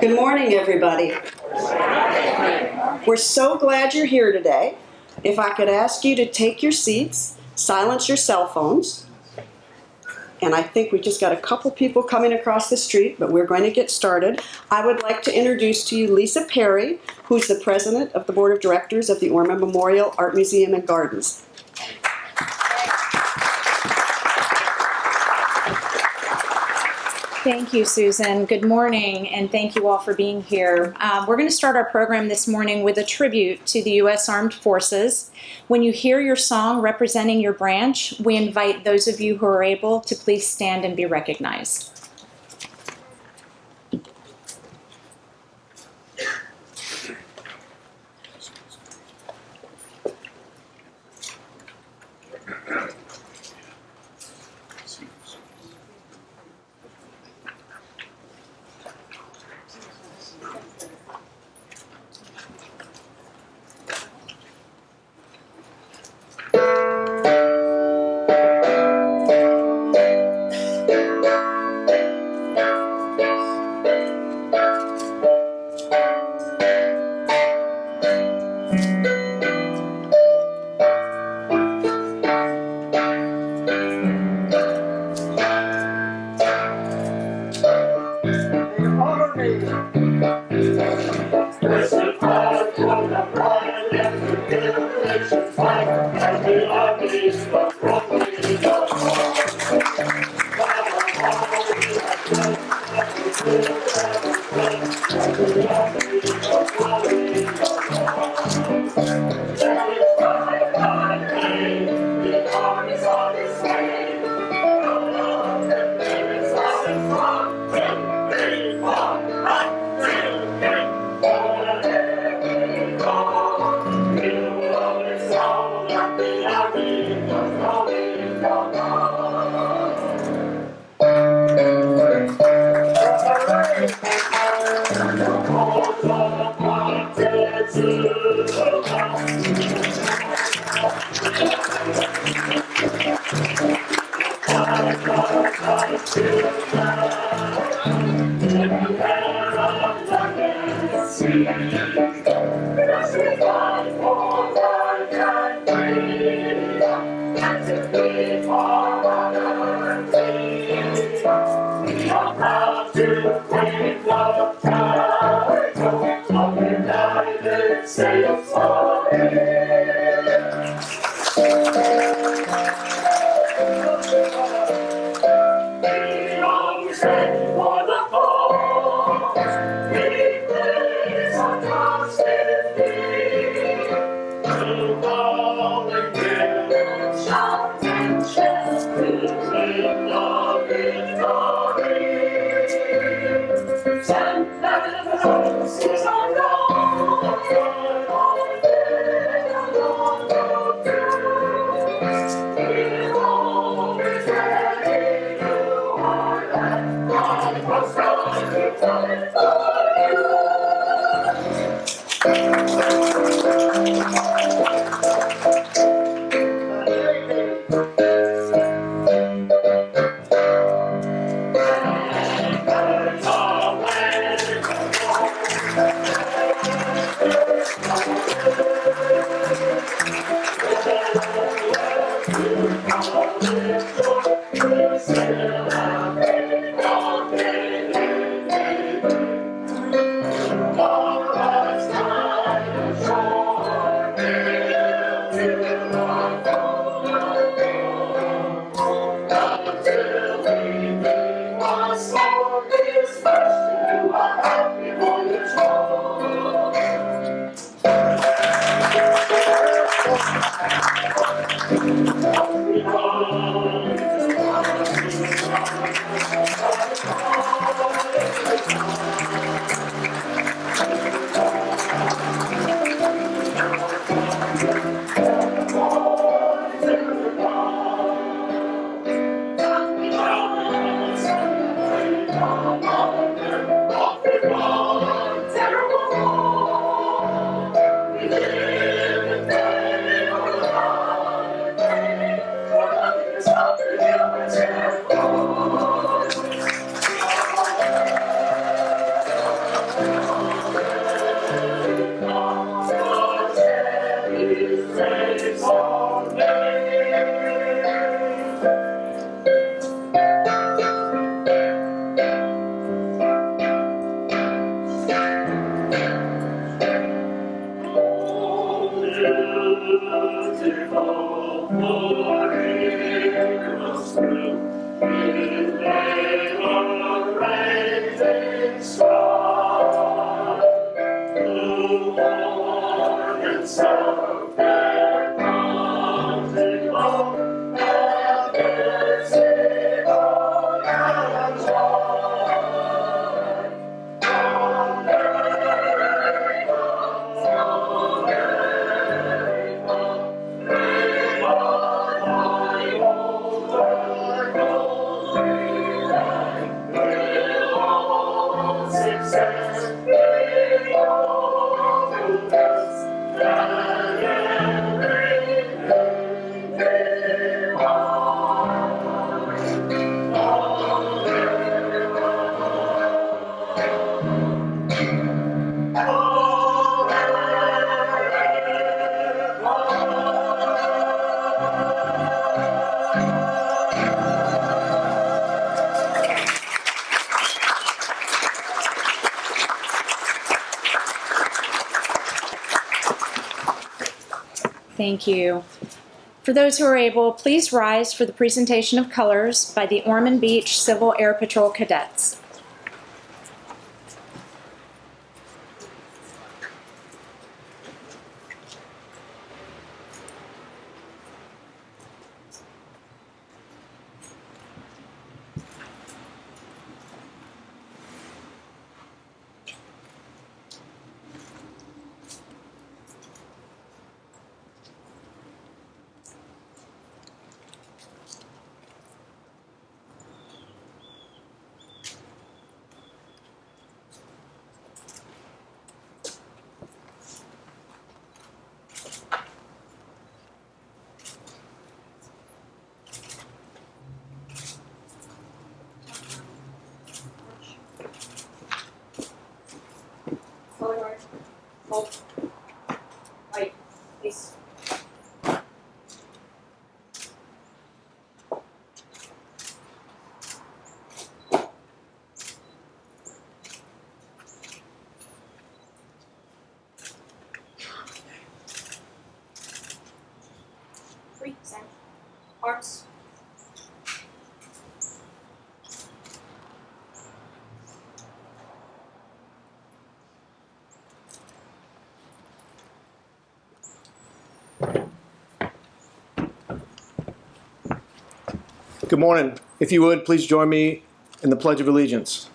Good morning, everybody. We're so glad you're here today. If I could ask you to take your seats, silence your cell phones. And I think we just got a couple people coming across the street, but we're going to get started. I would like to introduce to you Lisa Perry, who's the president of the board of directors of the Ormond Memorial Art Museum and Gardens. Thank you, Susan. Good morning, and thank you all for being here. We're going to start our program this morning with a tribute to the U.S. Armed Forces. When you hear your song representing your branch, we invite those of you who are able to please stand and be recognized. Thank you. For those who are able, please rise for the presentation of colors by the Ormond Beach Civil Air Patrol Cadets. Forward, hold, right, please. Three, stand. Arms. Good morning. If you would, please join me in the Pledge of Allegiance.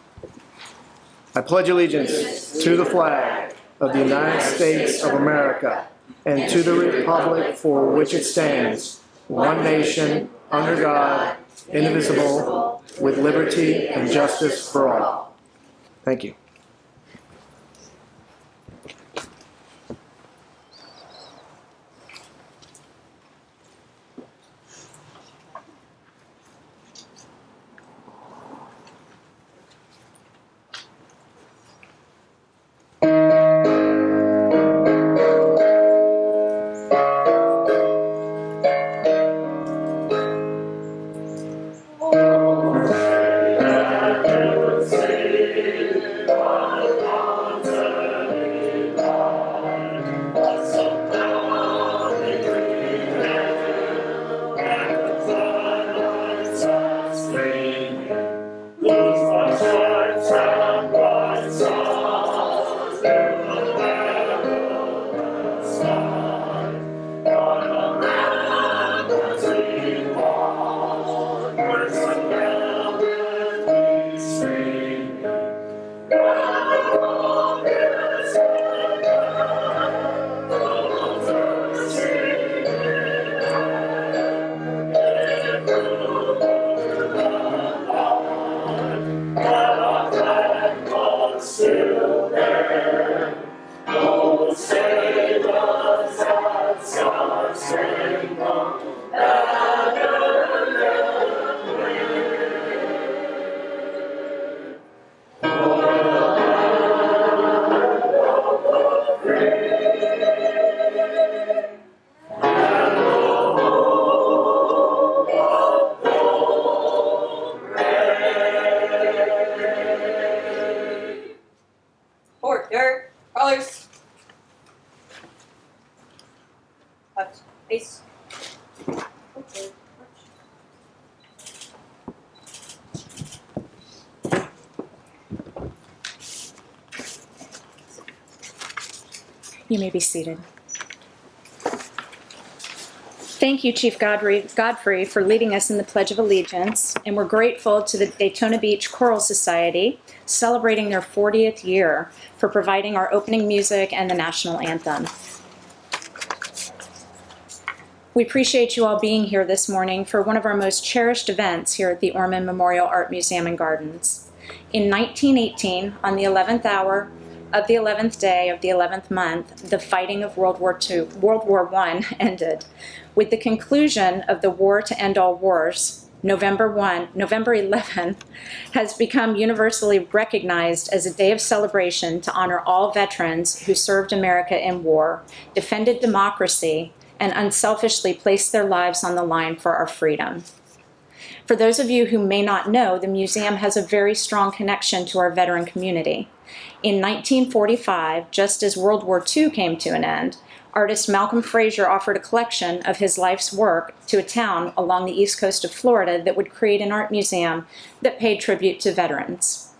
I pledge allegiance to the flag of the United States of America and to the republic for which it stands, one nation, under God, indivisible, with liberty and justice for all. Thank you. Forward, your colors. Left, face. Okay. You may be seated. Thank you, Chief Godfrey, for leading us in the Pledge of Allegiance, and we're grateful to the Daytona Beach Choral Society, celebrating their 40th year, for providing our opening music and the national anthem. We appreciate you all being here this morning for one of our most cherished events here at the Ormond Memorial Art Museum and Gardens. In 1918, on the 11th hour of the 11th day of the 11th month, the fighting of World War I ended. With the conclusion of the War to End All Wars, November 11 has become universally recognized as a day of celebration to honor all veterans who served America in war, defended democracy, and unselfishly placed their lives on the line for our freedom. For those of you who may not know, the museum has a very strong connection to our veteran community. In 1945, just as World War II came to an end, artist Malcolm Fraser offered a collection of his life's work to a town along the east coast of Florida that would create an art museum that paid tribute to veterans.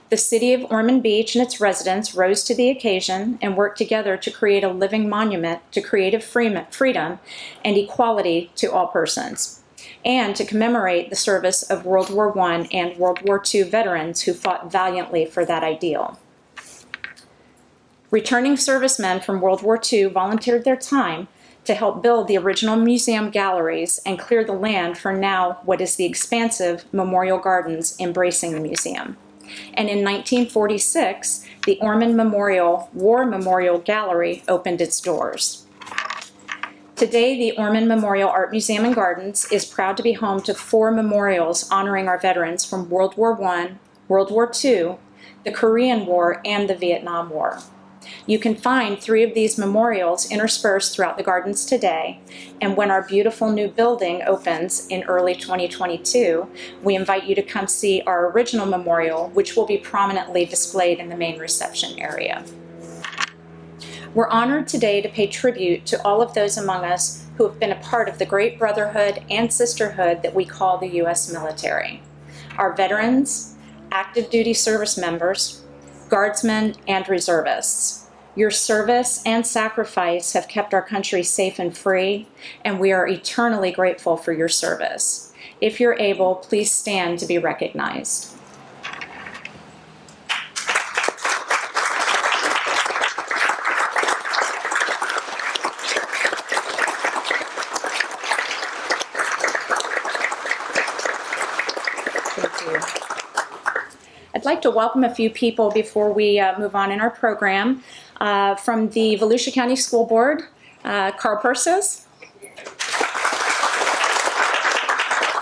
The city of Ormond Beach and its residents rose to the occasion and worked together to create a living monument to creative freedom and equality to all persons, and to commemorate the service of World War I and World War II veterans who fought valiantly for that ideal. Returning servicemen from World War II volunteered their time to help build the original museum galleries and clear the land for now what is the expansive Memorial Gardens embracing the museum. And in 1946, the Ormond War Memorial Gallery opened its doors. Today, the Ormond Memorial Art Museum and Gardens is proud to be home to 4 memorials honoring our veterans from World War I, World War II, the Korean War, and the Vietnam War. You can find 3 of these memorials interspersed throughout the gardens today, and when our beautiful new building opens in early 2022, we invite you to come see our original memorial, which will be prominently displayed in the main reception area. We're honored today to pay tribute to all of those among us who have been a part of the great brotherhood and sisterhood that we call the U.S. military. Our veterans, active duty service members, guardsmen, and reservists. Your service and sacrifice have kept our country safe and free, and we are eternally grateful for your service. If you're able, please stand to be recognized. I'd like to welcome a few people before we move on in our program. From the Volusia County School Board, Carl Persis.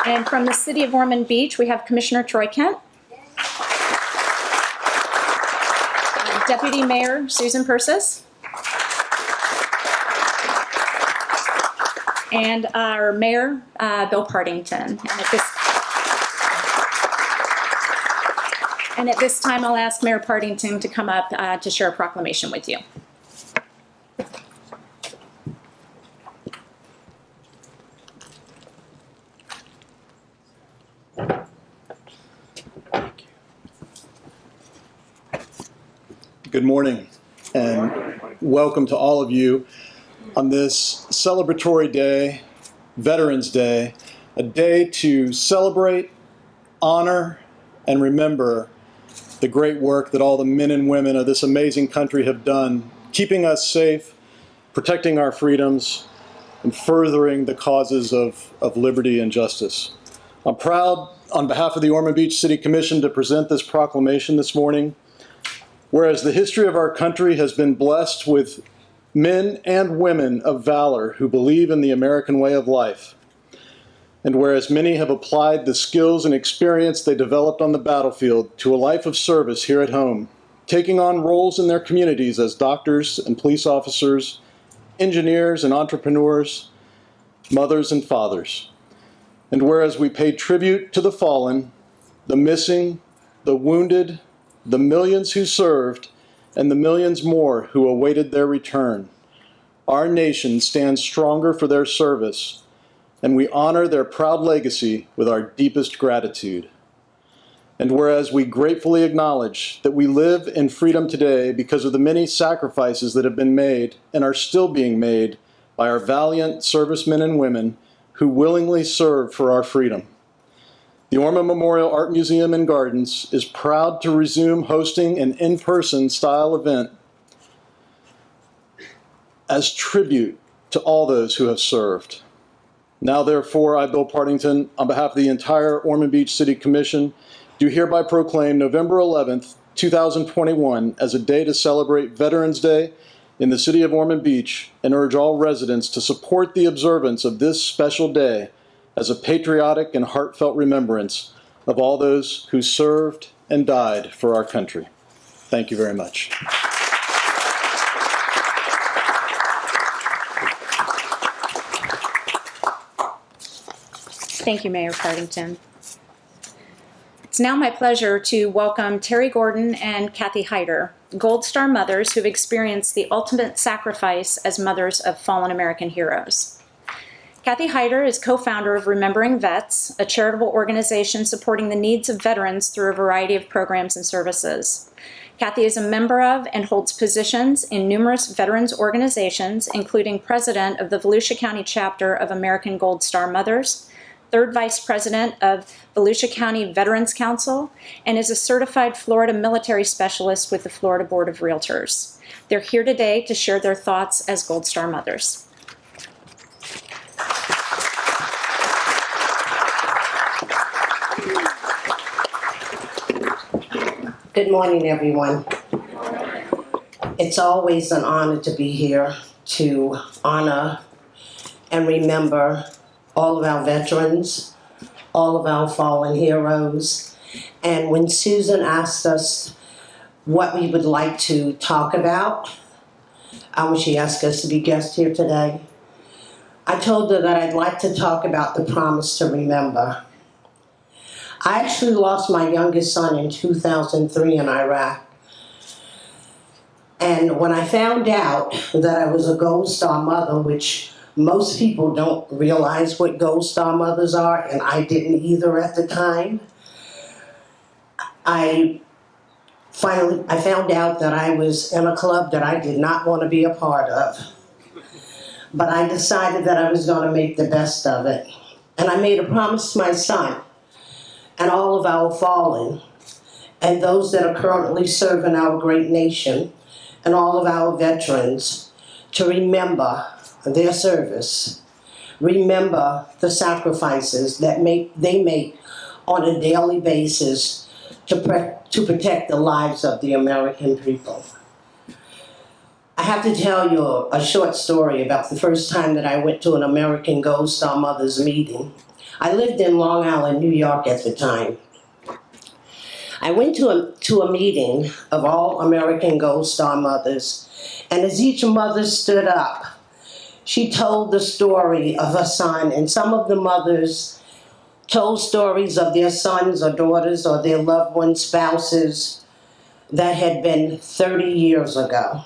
And from the City of Ormond Beach, we have Commissioner Troy Kent. Deputy Mayor Susan Persis. And our Mayor, Bill Partington. And at this time, I'll ask Mayor Partington to come up to share a proclamation with you. Good morning, and welcome to all of you on this celebratory day, Veterans Day, a day to celebrate, honor, and remember the great work that all the men and women of this amazing country have done, keeping us safe, protecting our freedoms, and furthering the causes of liberty and justice. I'm proud, on behalf of the Ormond Beach City Commission, to present this proclamation this morning. Whereas the history of our country has been blessed with men and women of valor who believe in the American way of life, and whereas many have applied the skills and experience they developed on the battlefield to a life of service here at home, taking on roles in their communities as doctors and police officers, engineers and entrepreneurs, mothers and fathers. And whereas we pay tribute to the fallen, the missing, the wounded, the millions who served, and the millions more who awaited their return, our nation stands stronger for their service, and we honor their proud legacy with our deepest gratitude. And whereas we gratefully acknowledge that we live in freedom today because of the many sacrifices that have been made and are still being made by our valiant servicemen and women who willingly serve for our freedom, the Ormond Memorial Art Museum and Gardens is proud to resume hosting an in-person style event as tribute to all those who have served. Now, therefore, I, Bill Partington, on behalf of the entire Ormond Beach City Commission, do hereby proclaim November 11th, 2021 as a day to celebrate Veterans Day in the city of Ormond Beach and urge all residents to support the observance of this special day as a patriotic and heartfelt remembrance of all those who served and died for our country. Thank you very much. Thank you, Mayor Partington. It's now my pleasure to welcome Terry Gordon and Kathy Hyder, Gold Star mothers who've experienced the ultimate sacrifice as mothers of fallen American heroes. Kathy Hyder is co-founder of Remembering Vets, a charitable organization supporting the needs of veterans through a variety of programs and services. Kathy is a member of and holds positions in numerous veterans organizations, including president of the Volusia County chapter of American Gold Star Mothers, third vice president of Volusia County Veterans Council, and is a certified Florida military specialist with the Florida Board of Realtors. They're here today to share their thoughts as Gold Star mothers. Good morning, everyone. It's always an honor to be here to honor and remember all of our veterans, all of our fallen heroes. And when Susan asked us what we would like to talk about, when she asked us to be guests here today, I told her that I'd like to talk about the promise to remember. I actually lost my youngest son in 2003 in Iraq. And when I found out that I was a Gold Star mother, which most people don't realize what Gold Star mothers are, and I didn't either at the time, I found out that I was in a club that I did not want to be a part of. But I decided that I was going to make the best of it. And I made a promise to my son and all of our fallen and those that are currently serving our great nation and all of our veterans to remember their service, remember the sacrifices that they make on a daily basis to protect the lives of the American people. I have to tell you a short story about the first time that I went to an American Gold Star Mothers meeting. I lived in Long Island, New York at the time. I went to a meeting of all American Gold Star mothers, and as each mother stood up, she told the story of her son, and some of the mothers told stories of their sons or daughters or their loved ones, spouses, that had been 30 years ago.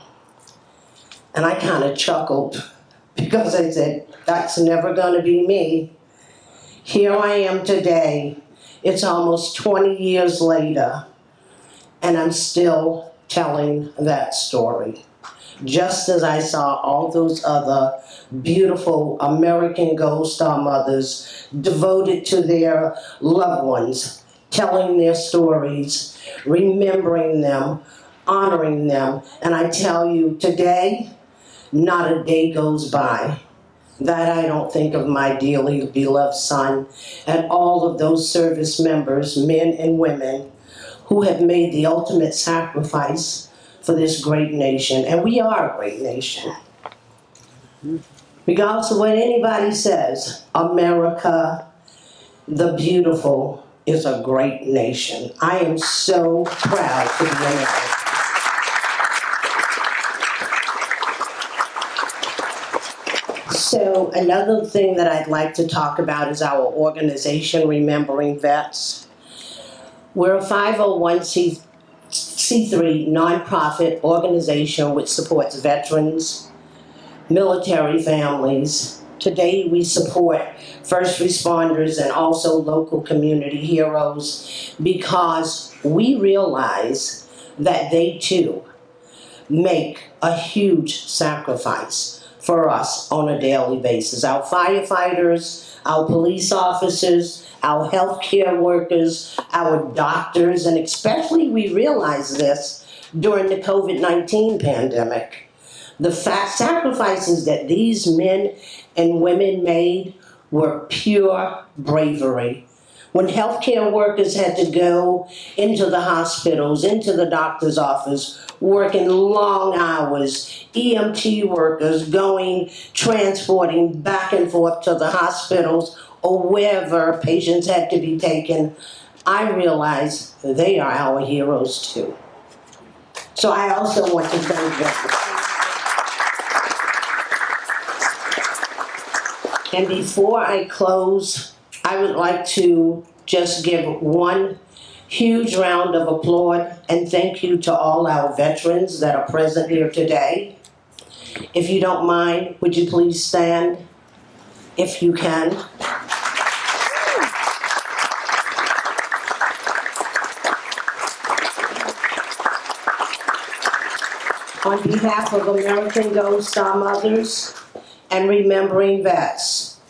And I kind of chuckled because I said, that's never going to be me. Here I am today. It's almost 20 years later, and I'm still telling that story. Just as I saw all those other beautiful American Gold Star mothers devoted to their loved ones, telling their stories, remembering them, honoring them. And I tell you, today, not a day goes by that I don't think of my dearly beloved son and all of those service members, men and women, who have made the ultimate sacrifice for this great nation. And we are a great nation. Regardless of what anybody says, America, the beautiful, is a great nation. I am so proud to be American. So another thing that I'd like to talk about is our organization, Remembering Vets. We're a 501c3 nonprofit organization which supports veterans, military families. Today we support first responders and also local community heroes because we realize that they too make a huge sacrifice for us on a daily basis. Our firefighters, our police officers, our healthcare workers, our doctors, and especially we realized this during the COVID-19 pandemic. The sacrifices that these men and women made were pure bravery. when healthcare workers had to go into the hospitals, into the doctor's office, working long hours, EMT workers transporting back and forth to the hospitals or wherever patients had to be taken, I realize they are our heroes too. So I also want to thank them. And before I close, I would like to just give one huge round of applause and thank you to all our veterans that are present here today. If you don't mind, would you please stand, if you can. On behalf of American Gold Star Mothers and Remembering Vets,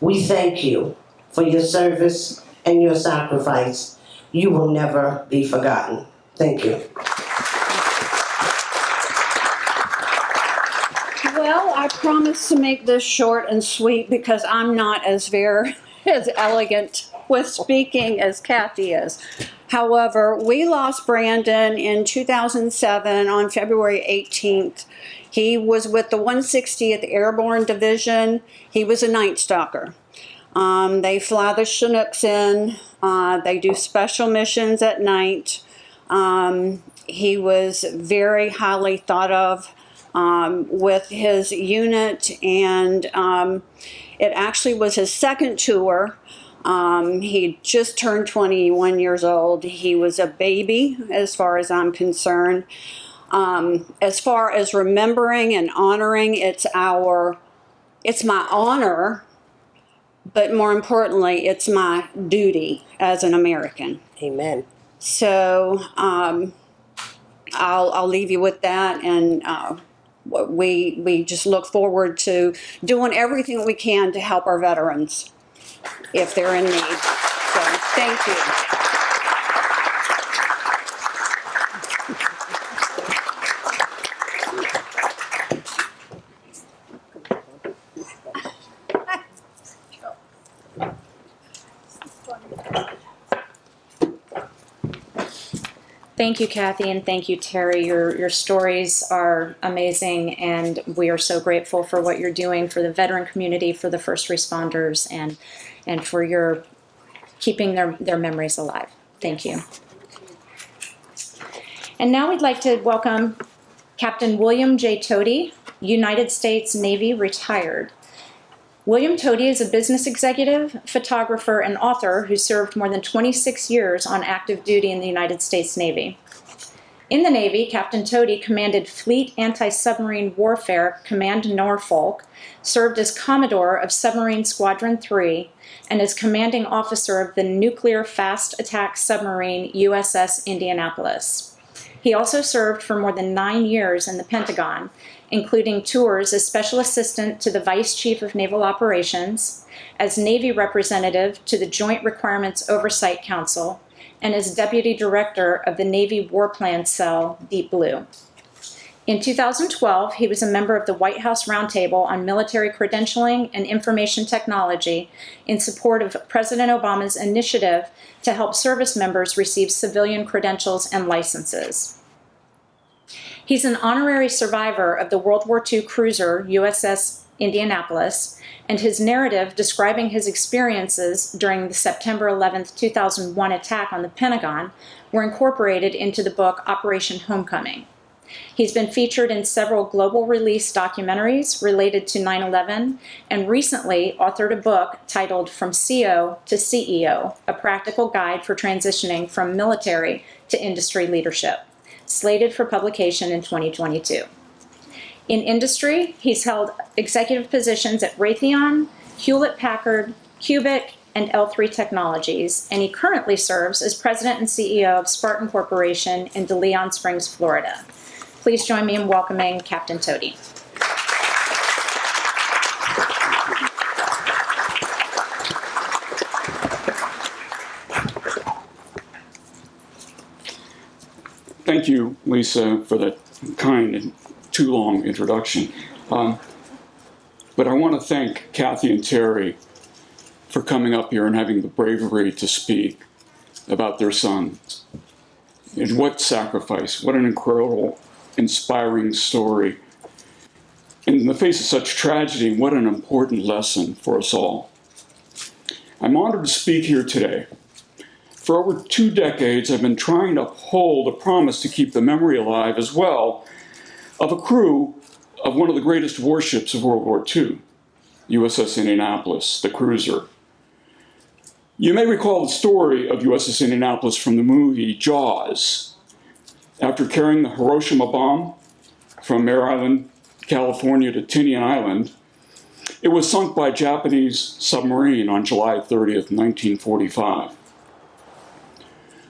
we thank you for your service and your sacrifice. You will never be forgotten. Thank you. Well, I promise to make this short and sweet because I'm not as elegant with speaking as Kathy is. However, we lost Brandon in 2007 on February 18th. He was with the 160th Airborne Division. He was a Night Stalker. They fly the Chinooks in. They do special missions at night. He was very highly thought of with his unit, and it actually was his second tour. He just turned 21 years old. He was a baby as far as I'm concerned. As far as remembering and honoring, it's my honor, but more importantly, it's my duty as an American. Amen. So I'll leave you with that, and we just look forward to doing everything we can to help our veterans if they're in need. So thank you. Thank you, Kathy, and thank you, Terry. Your stories are amazing, and we are so grateful for what you're doing for the veteran community, for the first responders, and for your keeping their memories alive. Thank you. And now we'd like to welcome Captain William J. Tody, United States Navy retired. William Tody is a business executive, photographer, and author who served more than 26 years on active duty in the United States Navy. In the Navy, Captain Tody commanded Fleet Anti-Submarine Warfare Command Norfolk, served as Commodore of Submarine Squadron 3, and as commanding officer of the nuclear fast attack submarine USS Indianapolis. He also served for more than 9 years in the Pentagon, including tours as Special Assistant to the Vice Chief of Naval Operations, as Navy Representative to the Joint Requirements Oversight Council, and as Deputy Director of the Navy War Plan Cell, Deep Blue. In 2012, he was a member of the White House Roundtable on Military Credentialing and Information Technology in support of President Obama's initiative to help service members receive civilian credentials and licenses. He's an honorary survivor of the World War II cruiser USS Indianapolis, and his narrative describing his experiences during the September 11, 2001 attack on the Pentagon were incorporated into the book Operation Homecoming. He's been featured in several global release documentaries related to 9/11, and recently authored a book titled From CO to CEO, a practical guide for transitioning from military to industry leadership, slated for publication in 2022. In industry, he's held executive positions at Raytheon, Hewlett-Packard, Cubic, and L3 Technologies, and he currently serves as president and CEO of Spartan Corporation in DeLeon Springs, Florida. Please join me in welcoming Captain Tody. Thank you, Lisa, for that kind and too long introduction. But I want to thank Kathy and Terry for coming up here and having the bravery to speak about their son. And what sacrifice, what an incredible, inspiring story. In the face of such tragedy, what an important lesson for us all. I'm honored to speak here today. For over 2 decades, I've been trying to uphold a promise to keep the memory alive as well of a crew of one of the greatest warships of World War II, USS Indianapolis, the cruiser. You may recall the story of USS Indianapolis from the movie Jaws. After carrying the Hiroshima bomb from Mare Island, California to Tinian Island, it was sunk by a Japanese submarine on July 30th, 1945.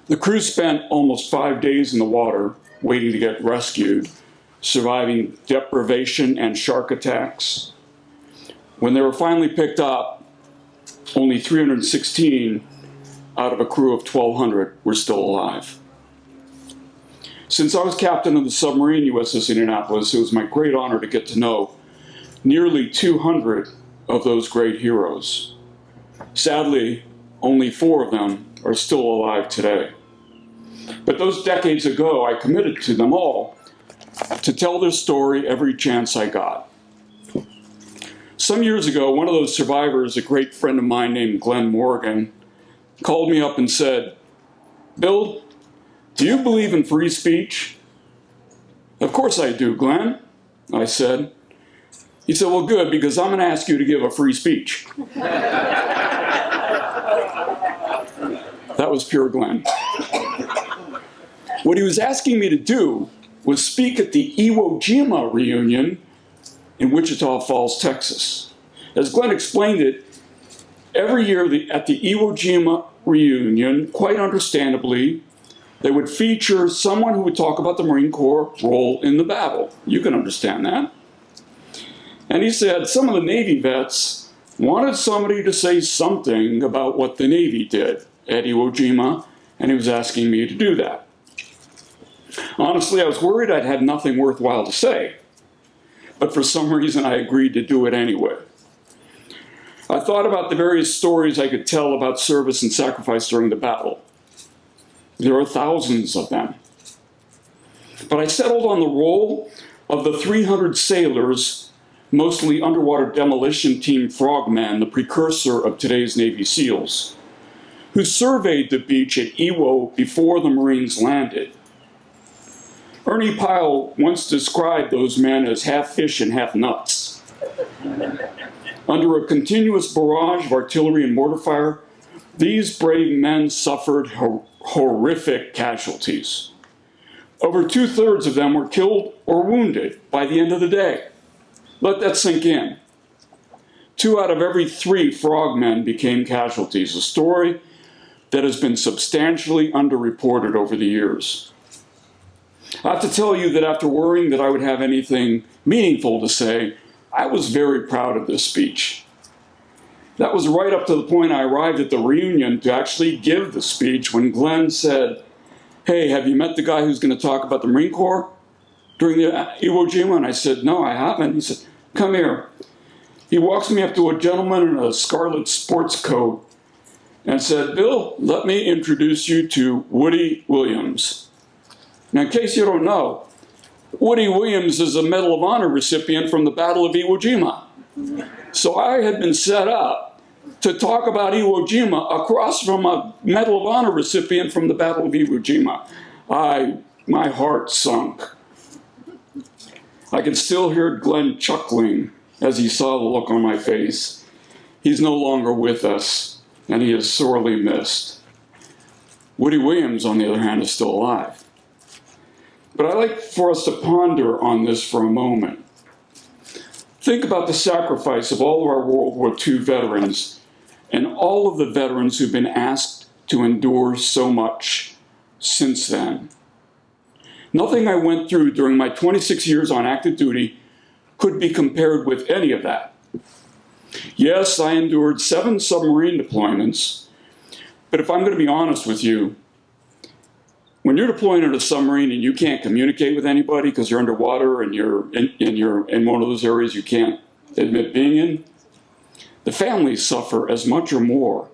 The crew spent almost 5 days in the water waiting to get rescued, surviving deprivation and shark attacks. When they were finally picked up, only 316 out of a crew of 1,200 were still alive. Since I was captain of the submarine USS Indianapolis, it was my great honor to get to know nearly 200 of those great heroes. Sadly, only 4 of them are still alive today. But those decades ago, I committed to them all to tell their story every chance I got. Some years ago, one of those survivors, a great friend of mine named Glenn Morgan, called me up and said, "Bill, do you believe in free speech?" "Of course I do, Glenn," I said. He said, "Well, good, because I'm going to ask you to give a free speech." That was pure Glenn. What he was asking me to do was speak at the Iwo Jima reunion in Wichita Falls, Texas. As Glenn explained it, every year at the Iwo Jima reunion, quite understandably, they would feature someone who would talk about the Marine Corps role in the battle. You can understand that. And he said some of the Navy vets wanted somebody to say something about what the Navy did at Iwo Jima, and he was asking me to do that. Honestly, I was worried I'd had nothing worthwhile to say, but for some reason I agreed to do it anyway. I thought about the various stories I could tell about service and sacrifice during the battle. There are thousands of them. But I settled on the role of the 300 sailors, mostly underwater demolition team frogmen, the precursor of today's Navy SEALs, who surveyed the beach at Iwo before the Marines landed. Ernie Pyle once described those men as half fish and half nuts. Under a continuous barrage of artillery and mortar fire, these brave men suffered horrific casualties. Over 2/3 of them were killed or wounded by the end of the day. Let that sink in. 2 out of every 3 frogmen became casualties, a story that has been substantially underreported over the years. I have to tell you that after worrying that I would have anything meaningful to say, I was very proud of this speech. That was right up to the point I arrived at the reunion to actually give the speech when Glenn said, "Hey, have you met the guy who's going to talk about the Marine Corps during the Iwo Jima?" And I said, "No, I haven't." He said, "Come here." He walks me up to a gentleman in a scarlet sports coat and said, "Bill, let me introduce you to Woody Williams." Now, in case you don't know, Woody Williams is a Medal of Honor recipient from the Battle of Iwo Jima. So I had been set up to talk about Iwo Jima across from a Medal of Honor recipient from the Battle of Iwo Jima. My heart sunk. I can still hear Glenn chuckling as he saw the look on my face. He's no longer with us, and he is sorely missed. Woody Williams, on the other hand, is still alive. But I'd like for us to ponder on this for a moment. Think about the sacrifice of all of our World War II veterans and all of the veterans who've been asked to endure so much since then. Nothing I went through during my 26 years on active duty could be compared with any of that. Yes, I endured 7 submarine deployments, but if I'm going to be honest with you, when you're deploying in a submarine and you can't communicate with anybody because you're underwater and you're in one of those areas you can't admit being in, the families suffer as much or more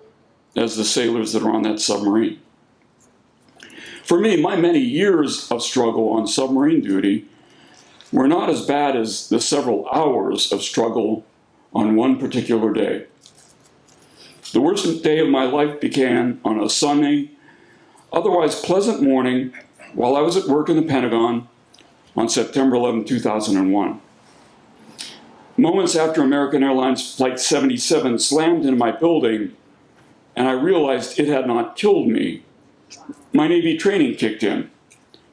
as the sailors that are on that submarine. For me, my many years of struggle on submarine duty were not as bad as the several hours of struggle on one particular day. The worst day of my life began on a sunny, otherwise pleasant morning while I was at work in the Pentagon on September 11, 2001. Moments after American Airlines Flight 77 slammed into my building and I realized it had not killed me, my Navy training kicked in.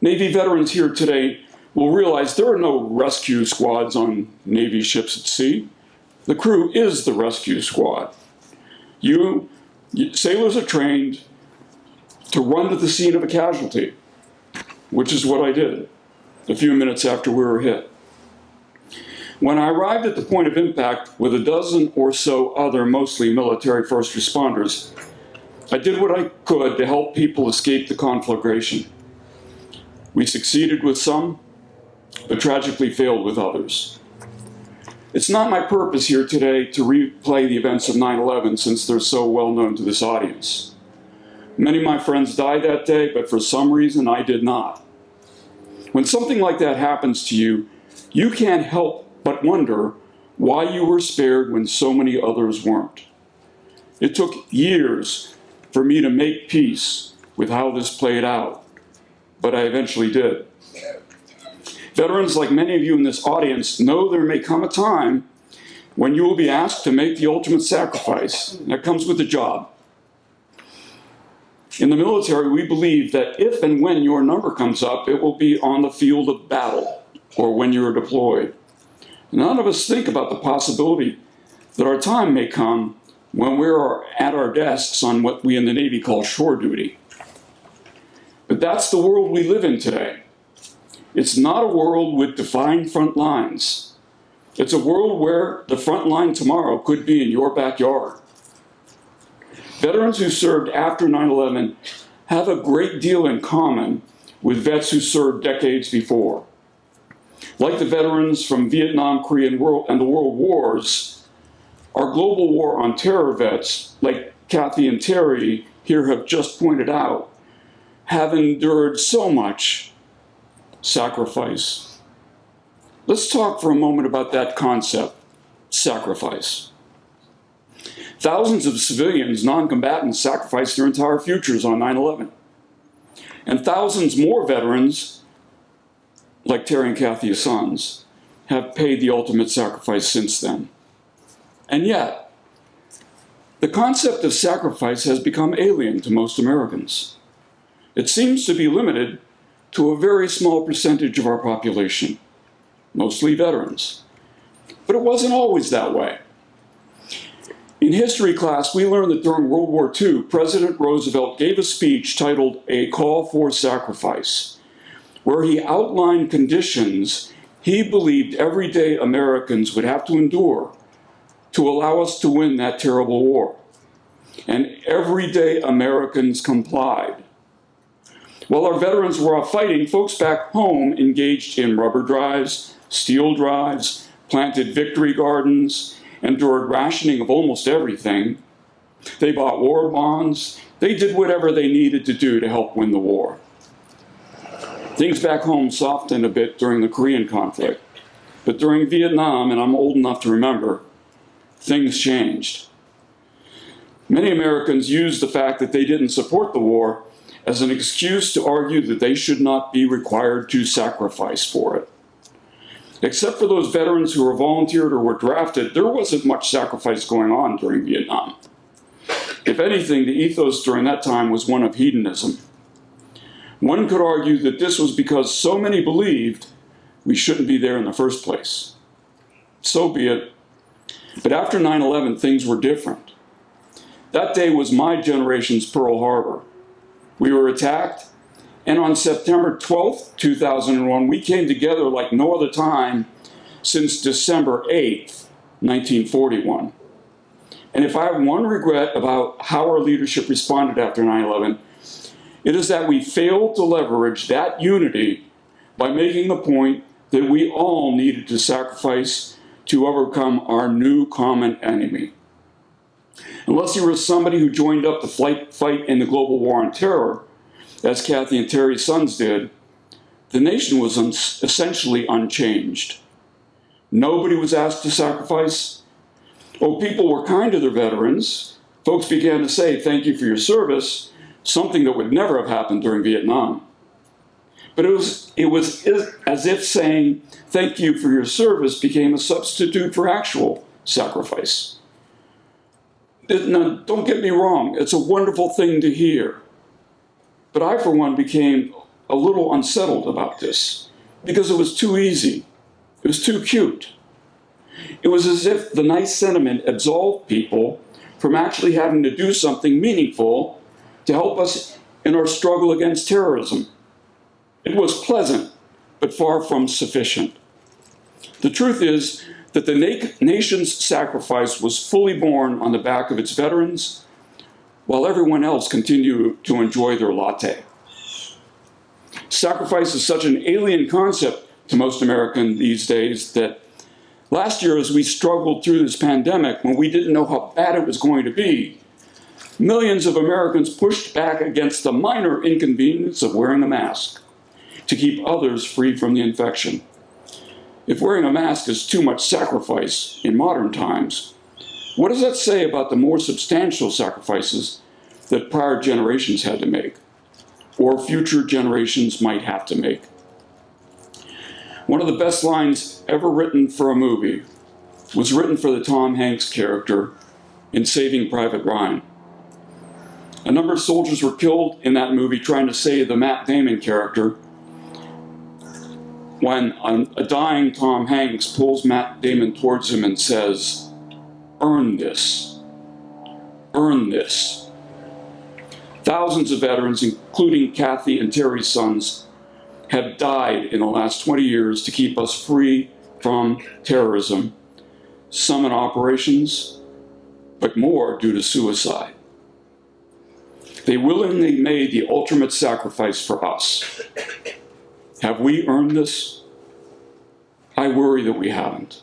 Navy veterans here today will realize there are no rescue squads on Navy ships at sea. The crew is the rescue squad. Sailors are trained to run to the scene of a casualty, which is what I did a few minutes after we were hit. When I arrived at the point of impact with a dozen or so other mostly military first responders, I did what I could to help people escape the conflagration. We succeeded with some, but tragically failed with others. It's not my purpose here today to replay the events of 9/11 since they're so well known to this audience. Many of my friends died that day, but for some reason I did not. When something like that happens to you, you can't help but wonder why you were spared when so many others weren't. It took years for me to make peace with how this played out, but I eventually did. Veterans like many of you in this audience know there may come a time when you will be asked to make the ultimate sacrifice. That comes with the job. In the military, we believe that if and when your number comes up, it will be on the field of battle or when you're deployed. None of us think about the possibility that our time may come when we're at our desks on what we in the Navy call shore duty. But that's the world we live in today. It's not a world with defined front lines. It's a world where the front line tomorrow could be in your backyard. Veterans who served after 9/11 have a great deal in common with vets who served decades before. Like the veterans from Vietnam, Korea, and the World Wars, our global war on terror vets, like Kathy and Terry here have just pointed out, have endured so much sacrifice. Let's talk for a moment about that concept, sacrifice. Thousands of civilians, non-combatants, sacrificed their entire futures on 9/11. And thousands more veterans, like Terry and Kathy's sons, have paid the ultimate sacrifice since then. And yet, the concept of sacrifice has become alien to most Americans. It seems to be limited to a very small percentage of our population, mostly veterans. But it wasn't always that way. In history class, we learned that during World War II, President Roosevelt gave a speech titled A Call for Sacrifice, where he outlined conditions he believed everyday Americans would have to endure to allow us to win that terrible war. And everyday Americans complied. While our veterans were off fighting, folks back home engaged in rubber drives, steel drives, planted victory gardens, endured rationing of almost everything. They bought war bonds. They did whatever they needed to do to help win the war. Things back home softened a bit during the Korean conflict. But during Vietnam, and I'm old enough to remember, things changed. Many Americans used the fact that they didn't support the war as an excuse to argue that they should not be required to sacrifice for it. Except for those veterans who were volunteered or were drafted, there wasn't much sacrifice going on during Vietnam. If anything, the ethos during that time was one of hedonism. One could argue that this was because so many believed we shouldn't be there in the first place. So be it. But after 9/11, things were different. That day was my generation's Pearl Harbor. We were attacked, and on September 12th, 2001, we came together like no other time since December 8th, 1941. And if I have one regret about how our leadership responded after 9/11, it is that we failed to leverage that unity by making the point that we all needed to sacrifice to overcome our new common enemy, Unless you were somebody who joined up the fight in the global war on terror, as Kathy and Terry's sons did, the nation was essentially unchanged. Nobody was asked to sacrifice. Oh, people were kind to their veterans. Folks began to say, "Thank you for your service," something that would never have happened during Vietnam. But it was as if saying, "Thank you for your service" became a substitute for actual sacrifice. Now, don't get me wrong, it's a wonderful thing to hear. But I, for one, became a little unsettled about this because it was too easy. It was too cute. It was as if the nice sentiment absolved people from actually having to do something meaningful to help us in our struggle against terrorism. It was pleasant, but far from sufficient. The truth is that the nation's sacrifice was fully borne on the back of its veterans, while everyone else continued to enjoy their latte. Sacrifice is such an alien concept to most Americans these days that last year, as we struggled through this pandemic, when we didn't know how bad it was going to be, millions of Americans pushed back against the minor inconvenience of wearing a mask to keep others free from the infection. If wearing a mask is too much sacrifice in modern times, what does that say about the more substantial sacrifices that prior generations had to make, or future generations might have to make? One of the best lines ever written for a movie was written for the Tom Hanks character in Saving Private Ryan. A number of soldiers were killed in that movie trying to save the Matt Damon character when a dying Tom Hanks pulls Matt Damon towards him and says, "Earn this. Earn this." Thousands of veterans, including Kathy and Terry's sons, have died in the last 20 years to keep us free from terrorism, some in operations, but more due to suicide. They willingly made the ultimate sacrifice for us. Have we earned this? I worry that we haven't.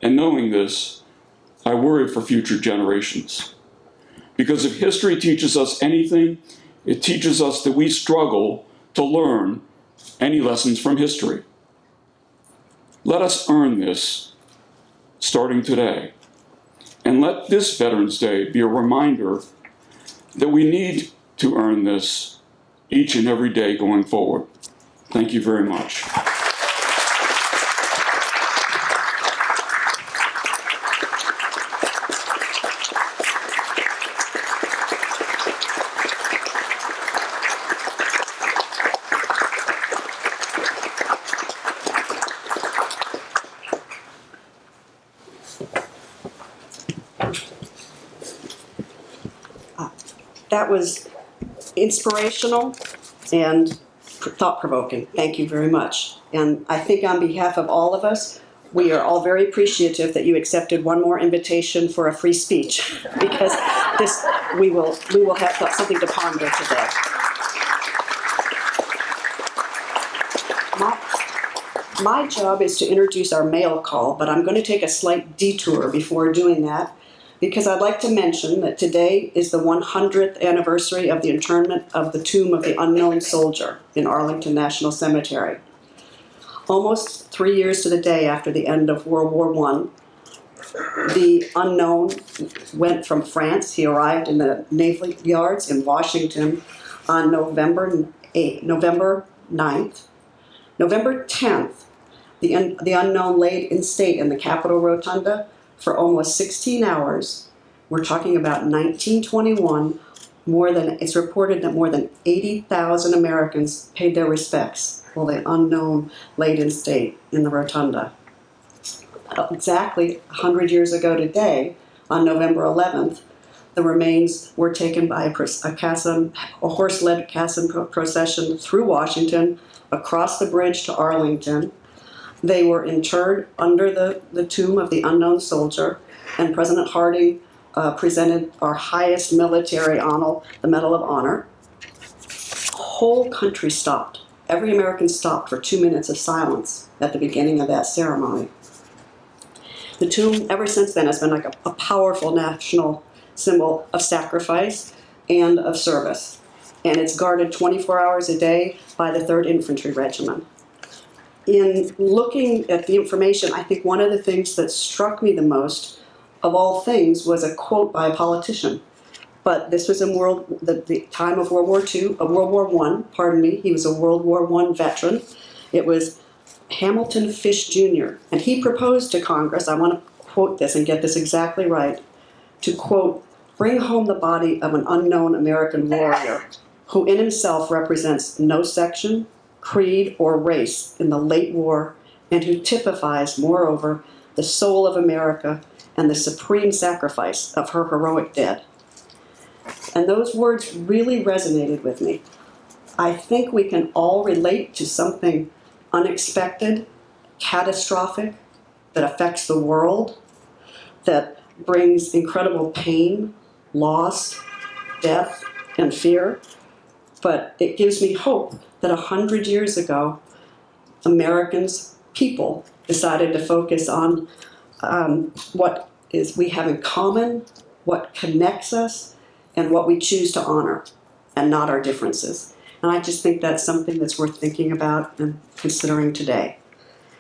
And knowing this, I worry for future generations. Because if history teaches us anything, it teaches us that we struggle to learn any lessons from history. Let us earn this, starting today. And let this Veterans Day be a reminder that we need to earn this each and every day going forward. Thank you very much. That was inspirational and thought-provoking. Thank you very much. And I think on behalf of all of us, we are all very appreciative that you accepted one more invitation for a free speech, because we will have something to ponder today. My job is to introduce our mail call, but I'm going to take a slight detour before doing that, because I'd like to mention that today is the 100th anniversary of the internment of the tomb of the unknown soldier in Arlington National Cemetery. Almost 3 years to the day after the end of World War I, the unknown went from France. He arrived in the Naval Yards in Washington on November 9th. November 10th, the unknown laid in state in the Capitol Rotunda for almost 16 hours. We're talking about 1921. It's reported that more than 80,000 Americans paid their respects while the unknown laid in state in the Rotunda. Exactly 100 years ago today, on November 11th, the remains were taken by a horse-led caisson procession through Washington, across the bridge to Arlington. They were interred under the tomb of the unknown soldier, and President Harding presented our highest military honor, the Medal of Honor. The whole country stopped. Every American stopped for 2 minutes of silence at the beginning of that ceremony. The tomb, ever since then, has been like a powerful national symbol of sacrifice and of service. And it's guarded 24 hours a day by the 3rd Infantry Regiment. In looking at the information, I think one of the things that struck me the most of all things was a quote by a politician. But this was in the time of World War II, World War I, pardon me. He was a World War I veteran. It was Hamilton Fish Jr. And he proposed to Congress, I want to quote this and get this exactly right, to quote, bring home the body of an unknown American warrior who in himself represents no section, creed, or race in the late war, and who typifies, moreover, the soul of America and the supreme sacrifice of her heroic dead. And those words really resonated with me. I think we can all relate to something unexpected, catastrophic, that affects the world, that brings incredible pain, loss, death, and fear. But it gives me hope that 100 years ago, Americans, people, decided to focus on what is we have in common, what connects us, and what we choose to honor, and not our differences. And I just think that's something that's worth thinking about and considering today.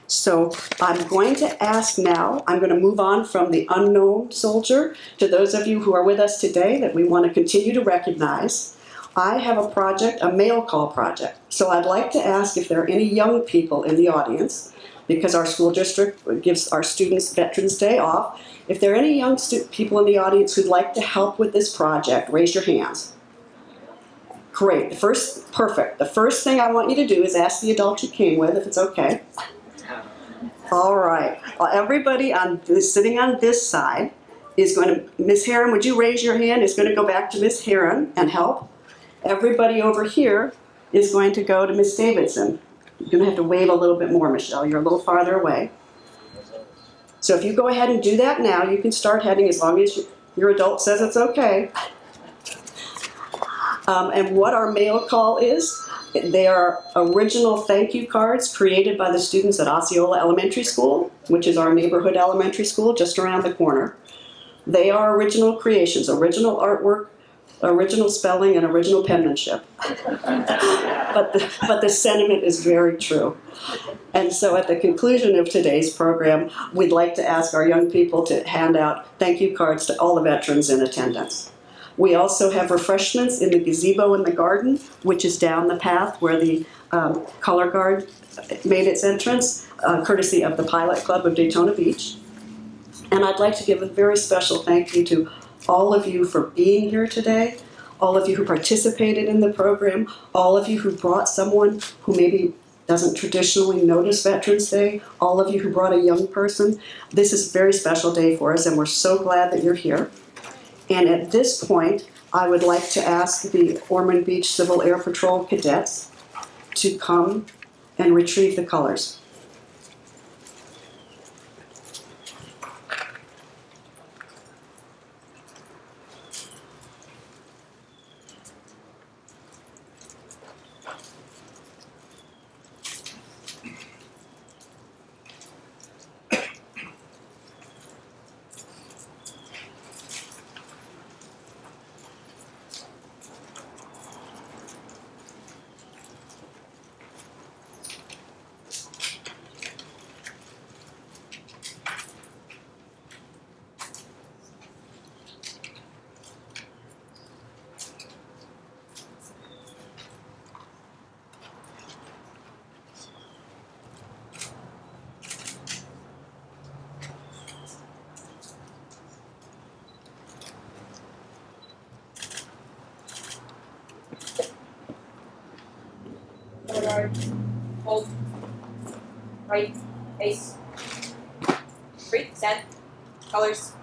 So I'm going to ask now, I'm going to move on from the unknown soldier to those of you who are with us today that we want to continue to recognize. I have a project, a mail call project. So I'd like to ask if there are any young people in the audience, because our school district gives our students Veterans Day off. If there are any young people in the audience who'd like to help with this project, raise your hands. Great, perfect. The first thing I want you to do is ask the adult you came with, if it's okay. All right, well, everybody sitting on this side is going to, Ms. Heron, would you raise your hand? Is going to go back to Ms. Heron and help. Everybody over here is going to go to Ms. Davidson. You're going to have to wave a little bit more, Michelle. You're a little farther away. So if you go ahead and do that now, you can start heading as long as your adult says it's okay. And what our mail call is, they are original thank you cards created by the students at Osceola Elementary School, which is our neighborhood elementary school just around the corner. They are original creations, original artwork, original spelling, and original penmanship. but the sentiment is very true. And so at the conclusion of today's program, we'd like to ask our young people to hand out thank you cards to all the veterans in attendance. We also have refreshments in the gazebo in the garden, which is down the path where the color guard made its entrance, courtesy of the Pilot Club of Daytona Beach. And I'd like to give a very special thank you to all of you for being here today, all of you who participated in the program, all of you who brought someone who maybe doesn't traditionally notice Veterans Day, all of you who brought a young person. This is a very special day for us, and we're so glad that you're here. And at this point, I would like to ask the Ormond Beach Civil Air Patrol cadets to come and retrieve the colors. Guard, hold, right, face, free, stand, colors.